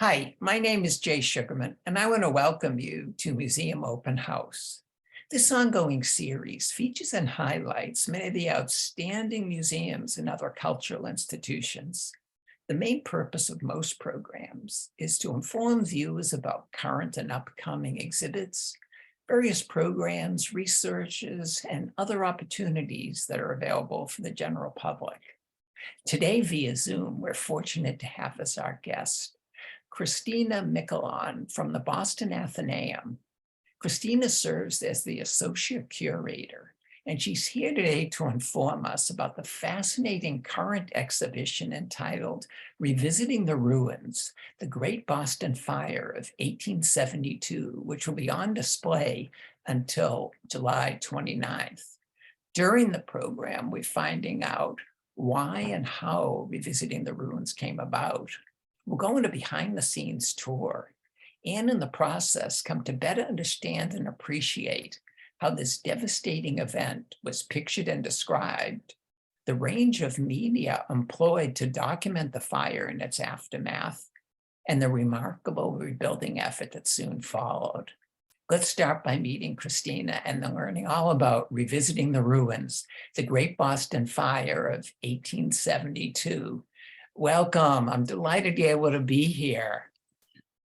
Hi, my name is Jay Sugarman, and I want to welcome you to Museum Open House. This ongoing series features and highlights many of the outstanding museums and other cultural institutions. The main purpose of most programs is to inform viewers about current and upcoming exhibits, various programs, researches, and other opportunities that are available for the general public. Today, via Zoom, we're fortunate to have as our guest Christina Michelon from the Boston Athenaeum. Christina serves as the Associate Curator, and she's here today to inform us about the fascinating current exhibition entitled Revisiting the Ruins, the Great Boston Fire of 1872, which will be on display until July 29th. During the program, we're finding out why and how Revisiting the Ruins came about. We'll go on a behind-the-scenes tour and in the process come to better understand and appreciate how this devastating event was pictured and described, the range of media employed to document the fire and its aftermath, and the remarkable rebuilding effort that soon followed. Let's start by meeting Christina and then learning all about Revisiting the Ruins, the Great Boston Fire of 1872. Welcome. I'm delighted you're able to be here.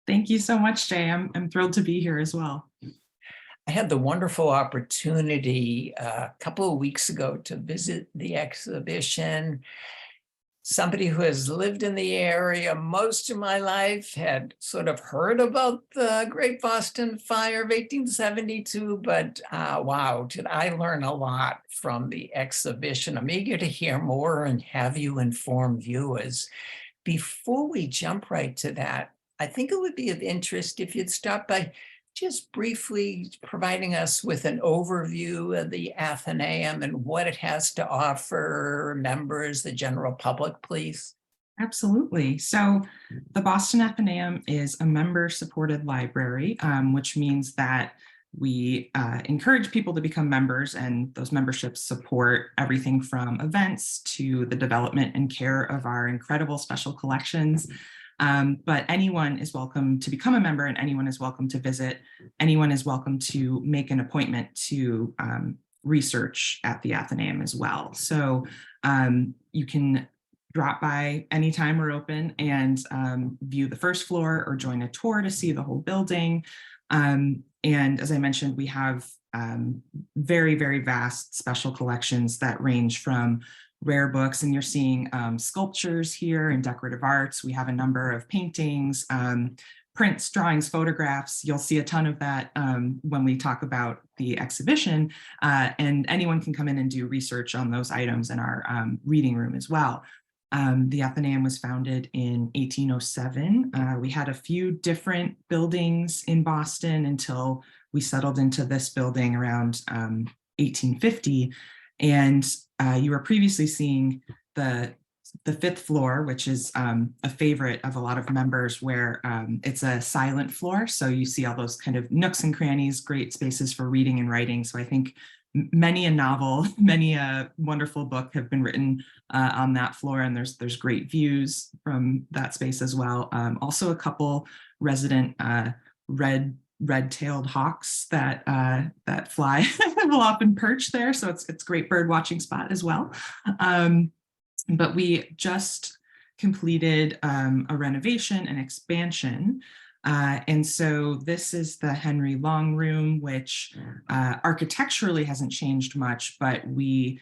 Thank you so much, Jay. I'm thrilled to be here as well. I had the wonderful opportunity a couple of weeks ago to visit the exhibition. Somebody who has lived in the area most of my life had sort of heard about the Great Boston Fire of 1872, but wow, did I learn a lot from the exhibition. I'm eager to hear more and have you inform viewers. Before we jump right to that, I think it would be of interest if you'd start by just briefly providing us with an overview of the Athenaeum and what it has to offer members, the general public, please. Absolutely. So the Boston Athenaeum is a member-supported library, which means that we encourage people to become members, and those memberships support everything from events to the development and care of our incredible special collections. But anyone is welcome to become a member, and anyone is welcome to visit. Anyone is welcome to make an appointment to research at the Athenaeum as well. So you can drop by anytime we're open and view the first floor or join a tour to see the whole building. And as I mentioned, we have very, very vast special collections that range from rare books, and you're seeing sculptures here and decorative arts. We have a number of paintings, prints, drawings, photographs. You'll see a ton of that when we talk about the exhibition, and anyone can come in and do research on those items in our reading room as well. The Athenaeum was founded in 1807. We had a few different buildings in Boston until we settled into this building around 1850. And you were previously seeing the fifth floor, which is a favorite of a lot of members, where it's a silent floor. So you see all those kind of nooks and crannies, great spaces for reading and writing. So I think many a novel, many a wonderful book have been written on that floor, and there's great views from that space as well. Also a couple resident red-tailed hawks that fly will often perch there, so it's great bird watching spot as well. But we just completed a renovation and expansion. And so this is the Henry Long Room, which architecturally hasn't changed much, but we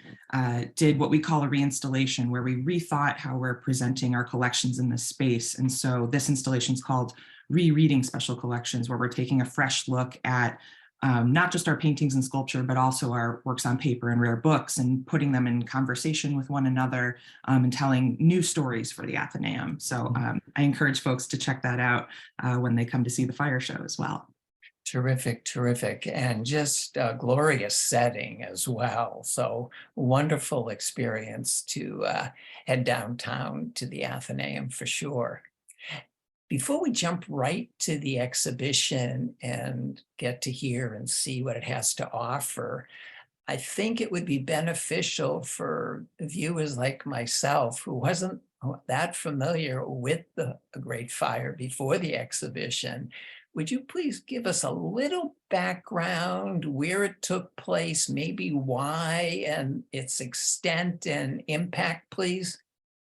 did what we call a reinstallation, where we rethought how we're presenting our collections in this space. And so this installation is called Rereading Special Collections, where we're taking a fresh look at not just our paintings and sculpture, but also our works on paper and rare books, and putting them in conversation with one another and telling new stories for the Athenaeum. So I encourage folks to check that out when they come to see the fire show as well. Terrific, terrific, and just a glorious setting as well. So wonderful experience to head downtown to the Athenaeum for sure. Before we jump right to the exhibition and get to hear and see what it has to offer, I think it would be beneficial for viewers like myself who that familiar with the Great Fire before the exhibition. Would you please give us a little background where it took place, maybe why, and its extent and impact, please?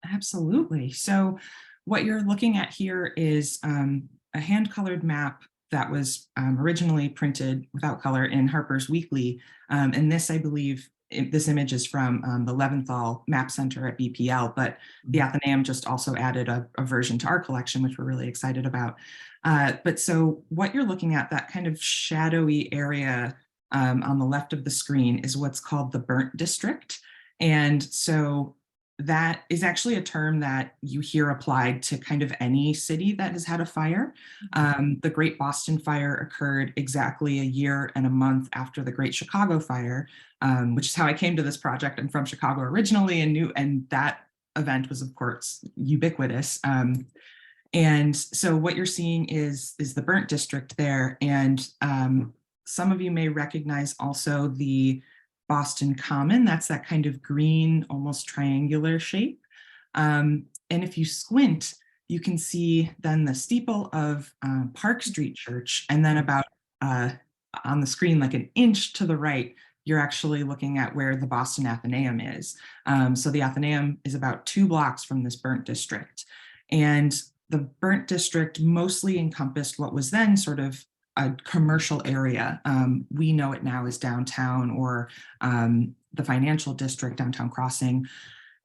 Absolutely. So what you're looking at here is a hand-colored map that was originally printed without color in Harper's Weekly. And this, I believe, this image is from the Leventhal Map Center at BPL, but the Athenaeum just also added a version to our collection, which we're really excited about. But so what you're looking at, that kind of shadowy area on the left of the screen, is what's called the Burnt District. And so that is actually a term that you hear applied to kind of any city that has had a fire. The Great Boston Fire occurred exactly a year and a month after the Great Chicago Fire, which is how I came to this project. I'm from Chicago originally and that event was, of course, ubiquitous. And so what you're seeing is the Burnt District there. And some of you may recognize also the Boston Common. That's that kind of green, almost triangular shape. And if you squint, you can see then the steeple of Park Street Church. And then about on the screen, like an inch to the right, you're actually looking at where the Boston Athenaeum is. So the Athenaeum is about 2 blocks from this Burnt District. And the Burnt District mostly encompassed what was then sort of a commercial area. We know it now as downtown, or the financial district, Downtown Crossing.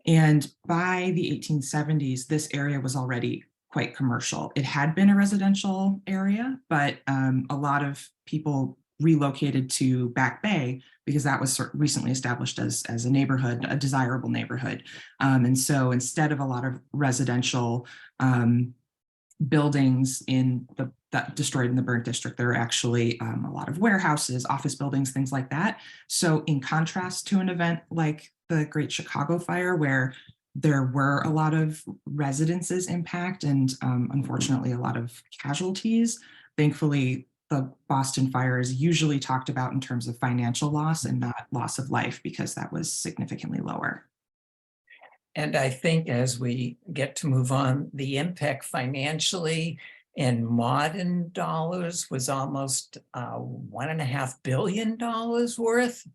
And by the 1870s, this area was already quite commercial. It had been a residential area, but a lot of people relocated to Back Bay because that was recently established as a neighborhood, a desirable neighborhood. And so instead of a lot of residential buildings that destroyed in the Burnt District, there are actually a lot of warehouses, office buildings, things like that. So in contrast to an event like the Great Chicago Fire, where there were a lot of residences impact and unfortunately a lot of casualties, thankfully the Boston Fire is usually talked about in terms of financial loss and not loss of life, because that was significantly lower. And I think as we get to move on, the impact financially in modern dollars was almost $1.5 billion worth.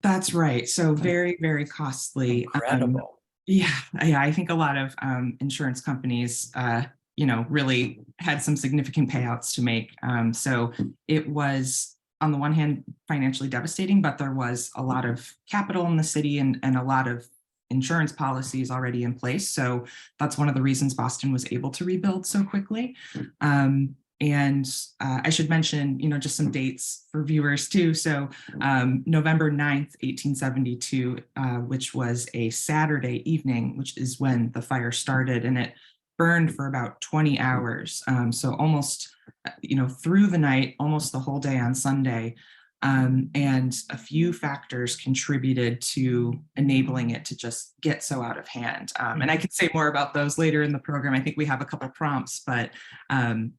That's right. So very, very costly. Incredible. Yeah, I think a lot of insurance companies, really had some significant payouts to make. So it was, on the one hand, financially devastating, but there was a lot of capital in the city and a lot of insurance policies already in place. So that's one of the reasons Boston was able to rebuild so quickly. And I should mention, just some dates for viewers too. So November 9th, 1872, which was a Saturday evening, which is when the fire started, and it burned for about 20 hours. So almost, through the night, almost the whole day on Sunday. And a few factors contributed to enabling it to just get so out of hand. And I can say more about those later in the program. I think we have a couple prompts, but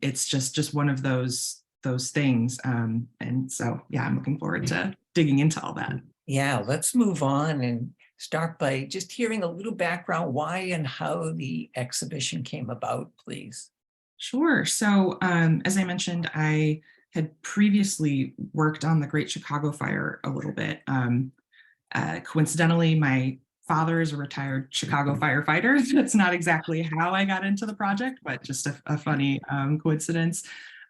it's just one of those things. And so, yeah, I'm looking forward to digging into all that. Yeah, let's move on and start by just hearing a little background, why and how the exhibition came about, please. Sure. So as I mentioned, I had previously worked on the Great Chicago Fire a little bit. Coincidentally, my father is a retired Chicago firefighter. That's not exactly how I got into the project, but just a funny coincidence.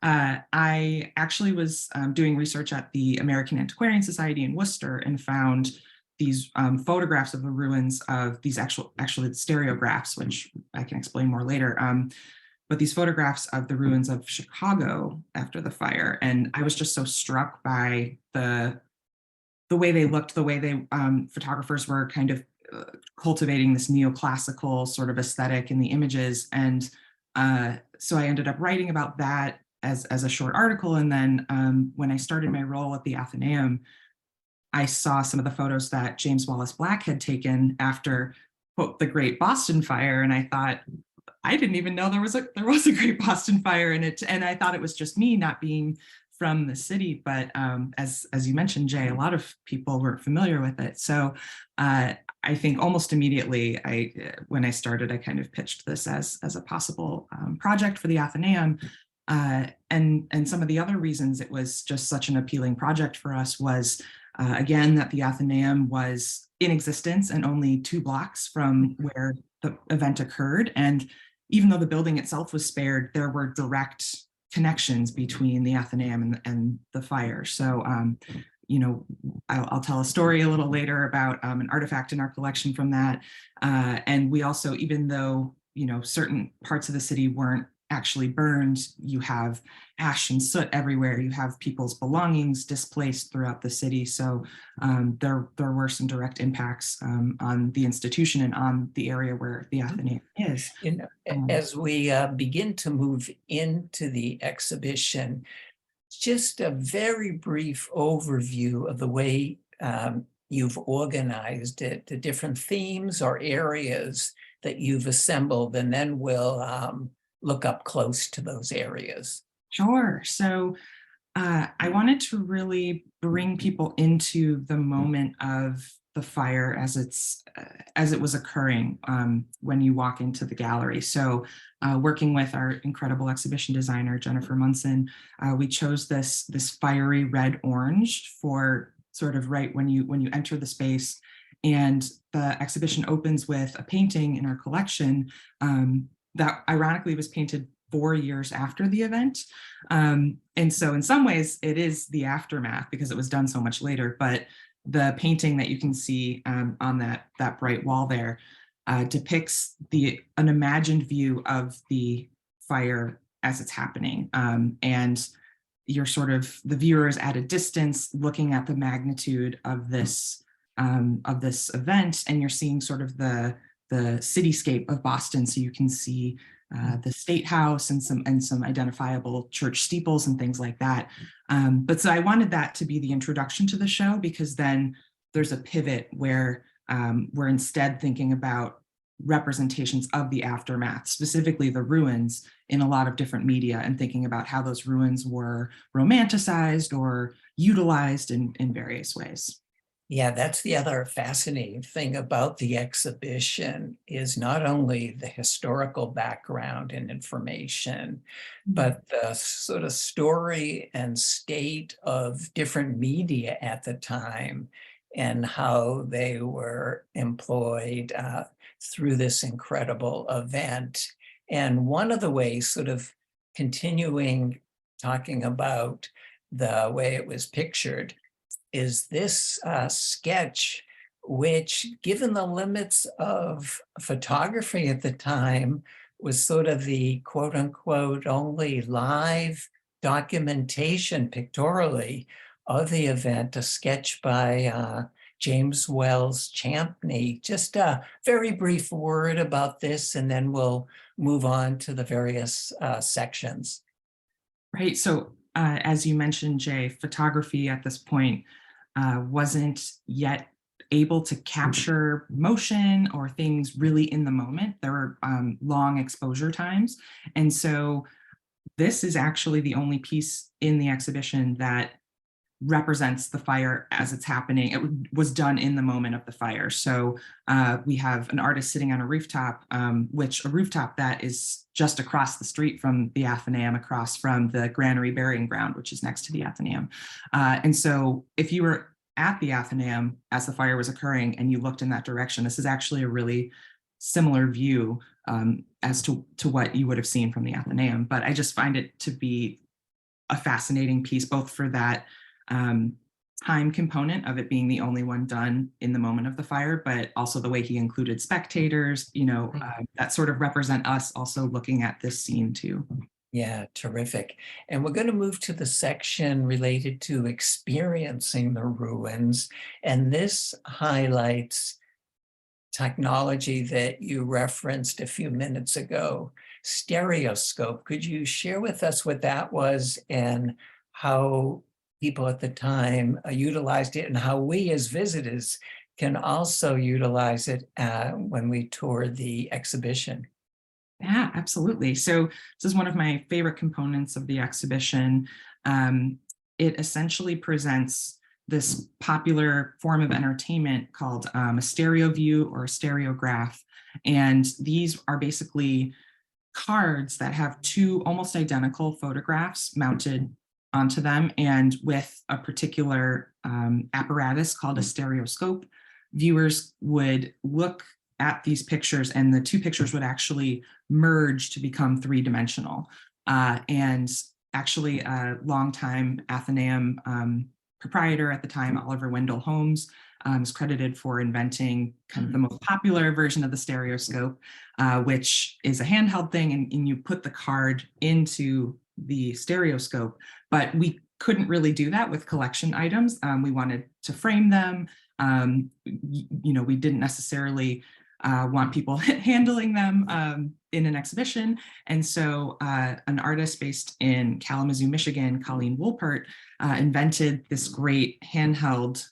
I actually was doing research at the American Antiquarian Society in Worcester and found these photographs of the ruins of these actually stereographs, which I can explain more later. But these photographs of the ruins of Chicago after the fire. And I was just so struck by the way they looked, the way they photographers were kind of cultivating this neoclassical sort of aesthetic in the images. And so I ended up writing about that as a short article. And then when I started my role at the Athenaeum, I saw some of the photos that James Wallace Black had taken after, quote, the Great Boston Fire. And I thought, I didn't even know there was a Great Boston Fire in it. And I thought it was just me not being from the city, but as you mentioned, Jay, a lot of people weren't familiar with it. So I think almost immediately, when I started, I kind of pitched this as a possible project for the Athenaeum. And some of the other reasons it was just such an appealing project for us was, again, that the Athenaeum was in existence and only 2 blocks from where the event occurred. And even though the building itself was spared, there were direct connections between the Athenaeum and the fire. So, you know, I'll tell a story a little later about an artifact in our collection from that. And we also, even though, you know, certain parts of the city weren't actually burned, you have ash and soot everywhere. You have people's belongings displaced throughout the city. So there were some direct impacts on the institution and on the area where the Athenaeum is. You know, as we begin to move into the exhibition, just a very brief overview of the way you've organized it, the different themes or areas that you've assembled, and then we'll look up close to those areas. Sure. So I wanted to really bring people into the moment of the fire as it was occurring when you walk into the gallery. So working with our incredible exhibition designer, Jennifer Munson, we chose this fiery red-orange for sort of right when you enter the space. And the exhibition opens with a painting in our collection that ironically was painted 4 years after the event. And so in some ways it is the aftermath because it was done so much later, but the painting that you can see on that bright wall there depicts an imagined view of the fire as it's happening. And you're sort of, the viewer is at a distance looking at the magnitude of this event, and you're seeing sort of the cityscape of Boston. So you can see the State House and some identifiable church steeples and things like that. But so I wanted that to be the introduction to the show, because then there's a pivot where we're instead thinking about representations of the aftermath, specifically the ruins, in a lot of different media, and thinking about how those ruins were romanticized or utilized in various ways. Yeah, that's the other fascinating thing about the exhibition, is not only the historical background and information, but the sort of story and state of different media at the time and how they were employed through this incredible event. And one of the ways, sort of continuing talking about the way it was pictured, is this sketch, which, given the limits of photography at the time, was sort of the quote unquote only live documentation pictorially of the event, a sketch by James Wells Champney. Just a very brief word about this, and then we'll move on to the various sections. Right. So as you mentioned, Jay, photography at this point wasn't yet able to capture motion or things really in the moment. There were long exposure times. And so this is actually the only piece in the exhibition that represents the fire as it's happening. It was done in the moment of the fire. So we have an artist sitting on a rooftop, which a rooftop that is just across the street from the Athenaeum, across from the Granary Burying Ground, which is next to the Athenaeum. And so if you were at the Athenaeum as the fire was occurring and you looked in that direction, this is actually a really similar view as to what you would have seen from the Athenaeum. But I just find it to be a fascinating piece, both for that time component of it being the only one done in the moment of the fire, but also the way he included spectators, you know, that sort of represent us also looking at this scene too. Yeah, terrific. And we're going to move to the section related to experiencing the ruins. And this highlights technology that you referenced a few minutes ago, stereoscope. Could you share with us what that was and how people at the time utilized it, and how we as visitors can also utilize it when we tour the exhibition? Yeah, absolutely. So this is one of my favorite components of the exhibition. it essentially presents this popular form of entertainment called a stereo view or a stereograph. And these are basically cards that have two almost identical photographs mounted onto them, and with a particular apparatus called a stereoscope, viewers would look at these pictures and the two pictures would actually merge to become three-dimensional. And actually a longtime Athenaeum proprietor at the time, Oliver Wendell Holmes, is credited for inventing kind of the most popular version of the stereoscope, which is a handheld thing, and you put the card into the stereoscope. But we couldn't really do that with collection items. We wanted to frame them. We didn't necessarily want people handling them in an exhibition. And so an artist based in Kalamazoo, Michigan, Colleen Woolpert, invented this great handheld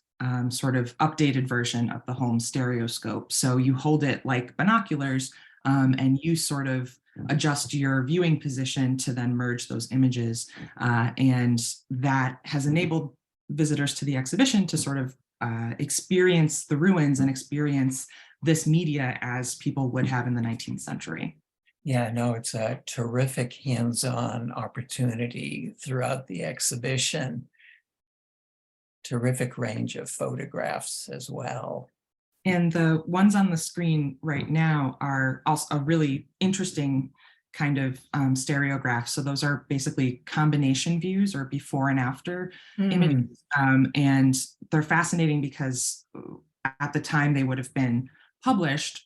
sort of updated version of the home stereoscope. So you hold it like binoculars, and you sort of adjust your viewing position to then merge those images. And that has enabled visitors to the exhibition to sort of experience the ruins and experience this media as people would have in the 19th century. Yeah, no, it's a terrific hands-on opportunity throughout the exhibition. Terrific range of photographs as well. And the ones on the screen right now are also a really interesting kind of stereograph. So those are basically combination views or before and after images. And they're fascinating because at the time they would have been published,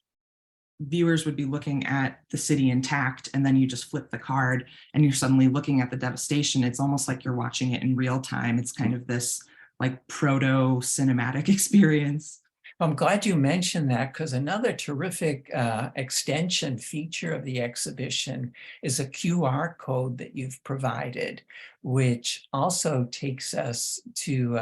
viewers would be looking at the city intact, and then you just flip the card and you're suddenly looking at the devastation. It's almost like you're watching it in real time. It's kind of this like proto-cinematic experience. I'm glad you mentioned that, because another terrific extension feature of the exhibition is a QR code that you've provided, which also takes us to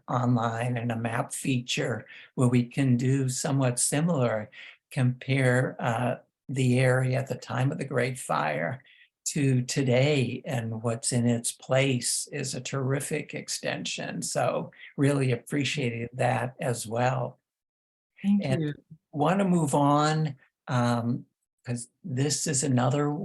online and a map feature where we can do somewhat similar, compare the area at the time of the Great Fire to today, and what's in its place is a terrific extension. So really appreciated that as well. Thank you. Want to move on, because this is another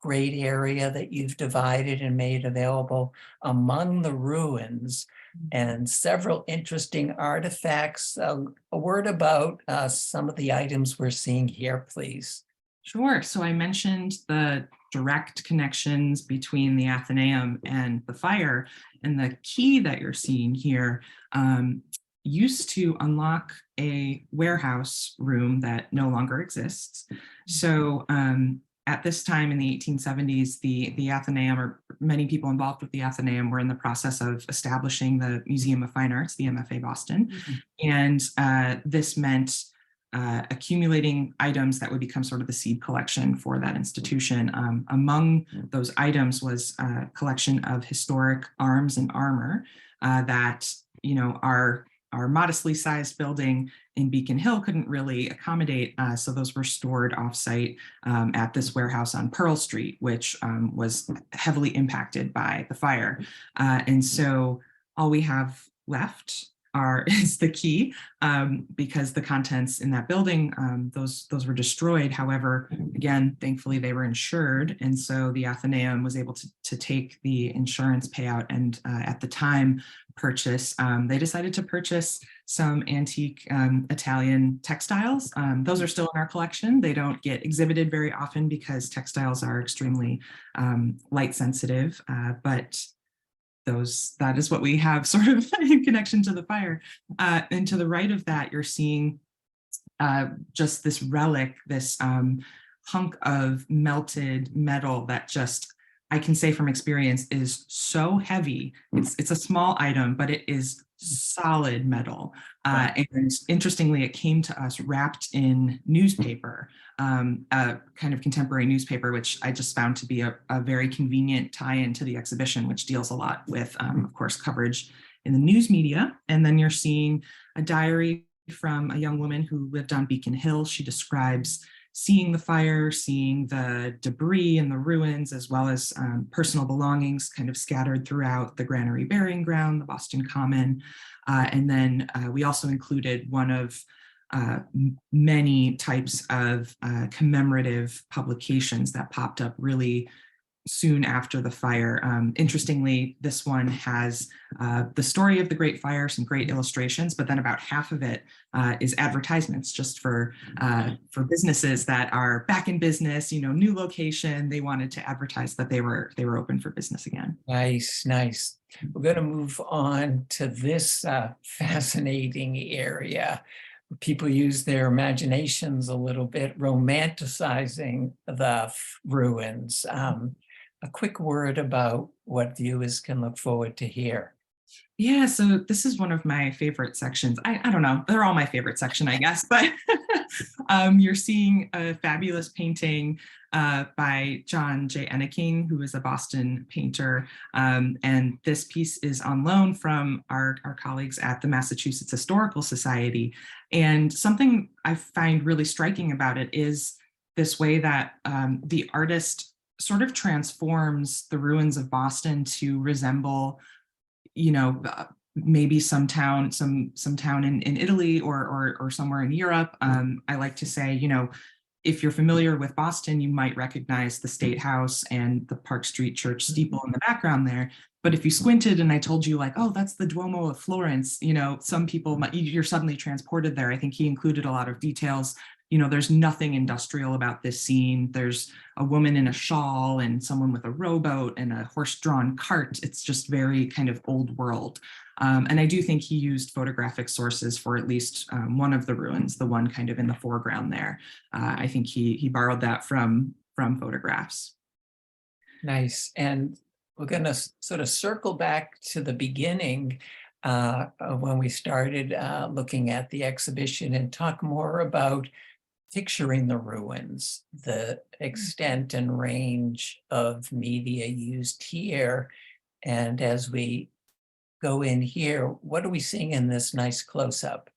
great area that you've divided and made available among the ruins, and several interesting artifacts. A word about some of the items we're seeing here, please. Sure. So I mentioned the direct connections between the Athenaeum and the fire, and the key that you're seeing here used to unlock a warehouse room that no longer exists. So at this time in the 1870s, the Athenaeum, or many people involved with the Athenaeum, were in the process of establishing the Museum of Fine Arts, the MFA Boston. And this meant accumulating items that would become sort of the seed collection for that institution. Among those items was a collection of historic arms and armor that, our modestly sized building in Beacon Hill couldn't really accommodate. So those were stored offsite at this warehouse on Pearl Street, which was heavily impacted by the fire. And so all we have left is the key, because the contents in that building, those were destroyed. However, again, thankfully they were insured, and so the Athenaeum was able to take the insurance payout and at the time they decided to purchase some antique Italian textiles. Those are still in our collection. They don't get exhibited very often because textiles are extremely light sensitive, but that is what we have sort of in connection to the fire. And to the right of that, you're seeing just this relic, this hunk of melted metal that just, I can say from experience, is so heavy. It's a small item, but it is solid metal. And interestingly, it came to us wrapped in newspaper, a kind of contemporary newspaper, which I just found to be a very convenient tie-in to the exhibition, which deals a lot with, of course, coverage in the news media. And then you're seeing a diary from a young woman who lived on Beacon Hill. She describes seeing the fire, seeing the debris and the ruins, as well as personal belongings kind of scattered throughout the Granary Burying Ground, the Boston Common. And then we also included one of many types of commemorative publications that popped up really soon after the fire. Interestingly, this one has the story of the Great Fire, some great illustrations, but then about half of it is advertisements just for businesses that are back in business, new location. They wanted to advertise that they were open for business again. Nice, nice. We're going to move on to this fascinating area. People use their imaginations a little bit, romanticizing the ruins. A quick word about what viewers can look forward to here. Yeah, so this is one of my favorite sections. I don't know, they're all my favorite section, I guess, but you're seeing a fabulous painting by John J. Enneking, who is a Boston painter. And this piece is on loan from our colleagues at the Massachusetts Historical Society. And something I find really striking about it is this way that the artist sort of transforms the ruins of Boston to resemble, maybe some town in Italy or somewhere in Europe. I like to say, if you're familiar with Boston, you might recognize the State House and the Park Street Church steeple in the background there. But if you squinted and I told you like, oh, that's the Duomo of Florence, some people you're suddenly transported there. I think he included a lot of details. There's nothing industrial about this scene. There's a woman in a shawl and someone with a rowboat and a horse-drawn cart. It's just very kind of old world. And I do think he used photographic sources for at least one of the ruins, the one kind of in the foreground there. I think he borrowed that from photographs. Nice. And we're going to sort of circle back to the beginning when we started looking at the exhibition and talk more about picturing the ruins, the extent and range of media used here. And as we go in here, what are we seeing in this nice close-up?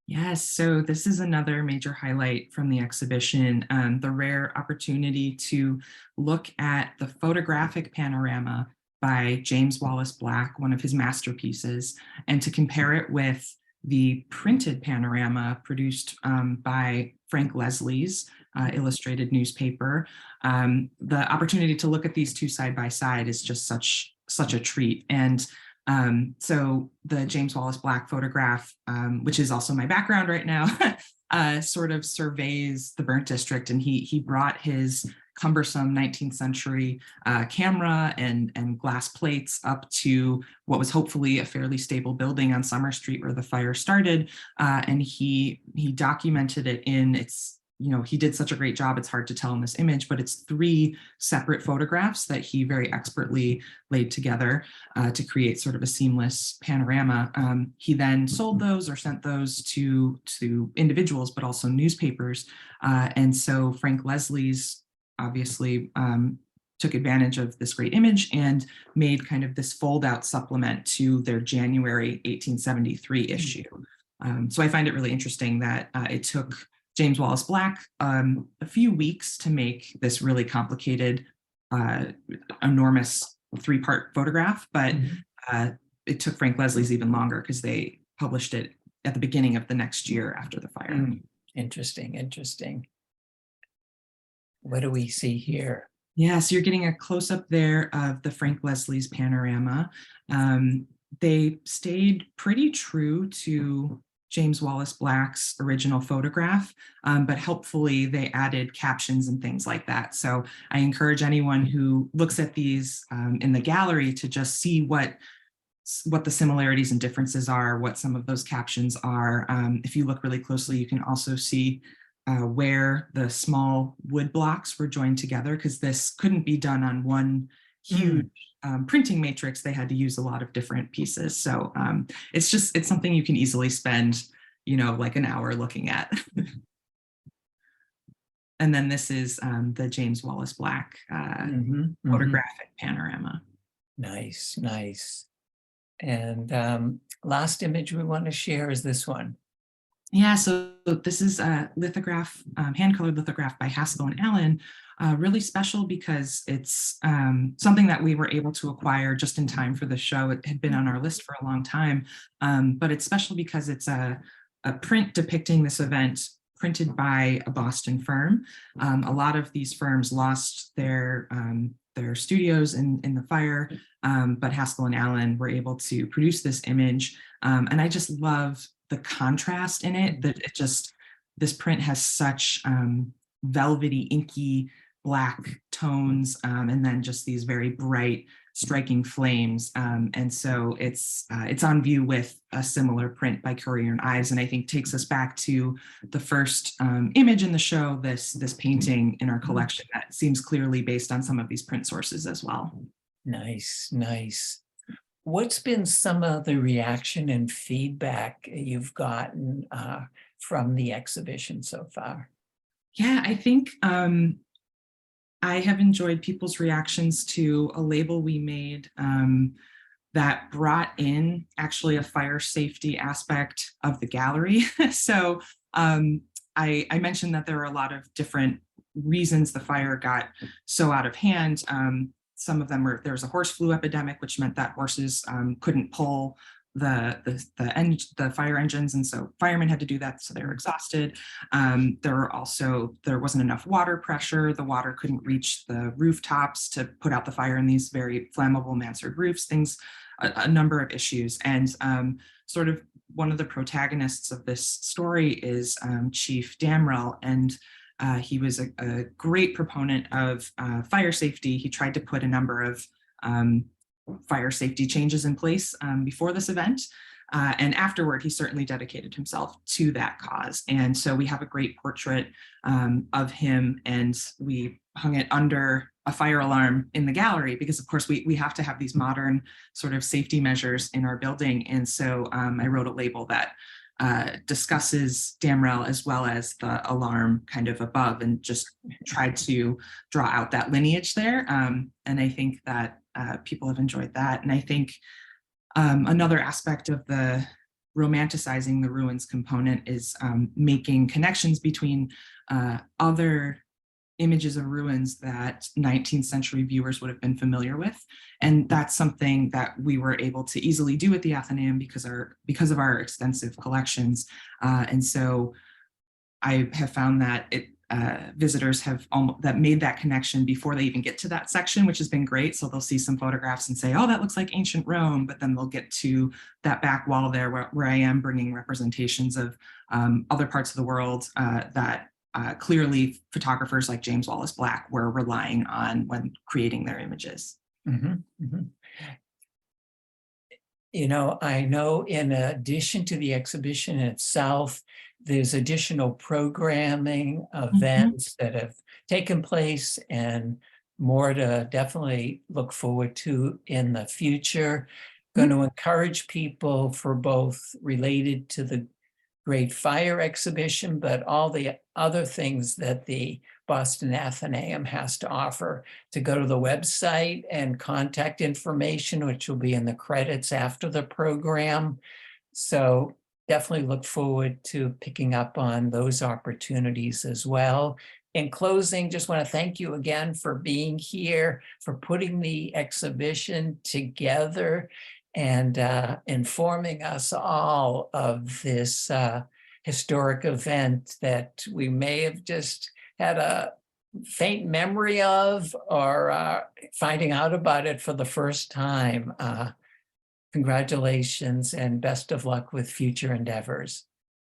Yes, so this is another major highlight from the exhibition, the rare opportunity to look at the photographic panorama by James Wallace Black, one of his masterpieces, and to compare it with the printed panorama produced by Frank Leslie's illustrated newspaper. The opportunity to look at these two side by side is just such a treat. And so the James Wallace Black photograph, which is also my background right now, sort of surveys the burnt district, and he brought his cumbersome 19th century camera and glass plates up to what was hopefully a fairly stable building on Summer Street where the fire started, and he documented it in he did such a great job, it's hard to tell in this image, but it's 3 separate photographs that he very expertly laid together to create sort of a seamless panorama. He then sold those or sent those to individuals, but also newspapers. And so Frank Leslie's obviously took advantage of this great image and made kind of this fold-out supplement to their January 1873 issue. So I find it really interesting that it took James Wallace Black a few weeks to make this really complicated, enormous 3-part photograph, but it took Frank Leslie's even longer because they published it at the beginning of the next year after the fire. Interesting, interesting. What do we see here? Yeah, so you're getting a close-up there of the Frank Leslie's panorama. They stayed pretty true to James Wallace Black's original photograph, but helpfully they added captions and things like that. So I encourage anyone who looks at these in the gallery to just see what the similarities and differences are, what some of those captions are. If you look really closely, you can also see where the small wood blocks were joined together, because this couldn't be done on one huge printing matrix. They had to use a lot of different pieces. So it's something you can easily spend, like an hour looking at. And then this is the James Wallace Black photographic panorama. Nice, nice. And last image we want to share is this one. Yeah, so this is a lithograph, hand-colored lithograph by Haskell and Allen, really special because it's something that we were able to acquire just in time for the show. It had been on our list for a long time, but it's special because it's a print depicting this event printed by a Boston firm. A lot of these firms lost their studios in the fire, but Haskell and Allen were able to produce this image. And I just love the contrast in it, that it just, this print has such velvety, inky black tones, and then just these very bright, striking flames. And so it's on view with a similar print by Currier and Ives, and I think takes us back to the first image in the show, this painting in our collection that seems clearly based on some of these print sources as well. Nice, nice. What's been some of the reaction and feedback you've gotten from the exhibition so far? Yeah, I think I have enjoyed people's reactions to a label we made that brought in actually a fire safety aspect of the gallery. So I mentioned that there are a lot of different reasons the fire got so out of hand. Some of them were, there was a horse flu epidemic, which meant that horses couldn't pull the fire engines, and so firemen had to do that, so they were exhausted. There wasn't enough water pressure. The water couldn't reach the rooftops to put out the fire in these very flammable mansard roofs, a number of issues. And sort of one of the protagonists of this story is Chief Damrell, and he was a great proponent of fire safety. He tried to put a number of fire safety changes in place before this event. And afterward, he certainly dedicated himself to that cause. And so we have a great portrait of him, and we hung it under a fire alarm in the gallery because, of course, we have to have these modern sort of safety measures in our building. And so I wrote a label that discusses Damrell as well as the alarm kind of above, and just tried to draw out that lineage there. And I think that people have enjoyed that. And I think another aspect of the romanticizing the ruins component is making connections between other images of ruins that 19th century viewers would have been familiar with. And that's something that we were able to easily do at the Athenaeum because of our extensive collections. And so I have found that visitors have that made that connection before they even get to that section, which has been great. So they'll see some photographs and say, oh, that looks like ancient Rome, but then they'll get to that back wall there where I am bringing representations of other parts of the world that clearly photographers like James Wallace Black were relying on when creating their images. Mm-hmm, mm-hmm. You know, I know in addition to the exhibition itself, there's additional programming, events that have taken place, and more to definitely look forward to in the future. Going to encourage people for both related to the Great Fire exhibition, but all the other things that the Boston Athenaeum has to offer, to go to the website and contact information, which will be in the credits after the program. So definitely look forward to picking up on those opportunities as well. In closing, just want to thank you again for being here, for putting the exhibition together, and informing us all of this historic event that we may have just had a faint memory of, or finding out about it for the first time. Congratulations and best of luck with future endeavors.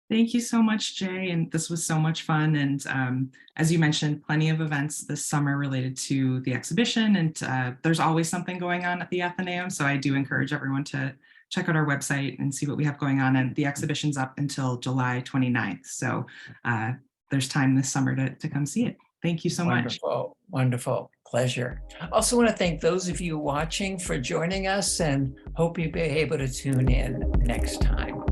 Thank you so much, Jay. And this was so much fun. And as you mentioned, plenty of events this summer related to the exhibition. And there's always something going on at the Athenaeum. So I do encourage everyone to check out our website and see what we have going on. And the exhibition's up until July 29th. So there's time this summer to come see it. Thank you so much. Wonderful, wonderful. Pleasure. Also want to thank those of you watching for joining us, and hope you'll be able to tune in next time.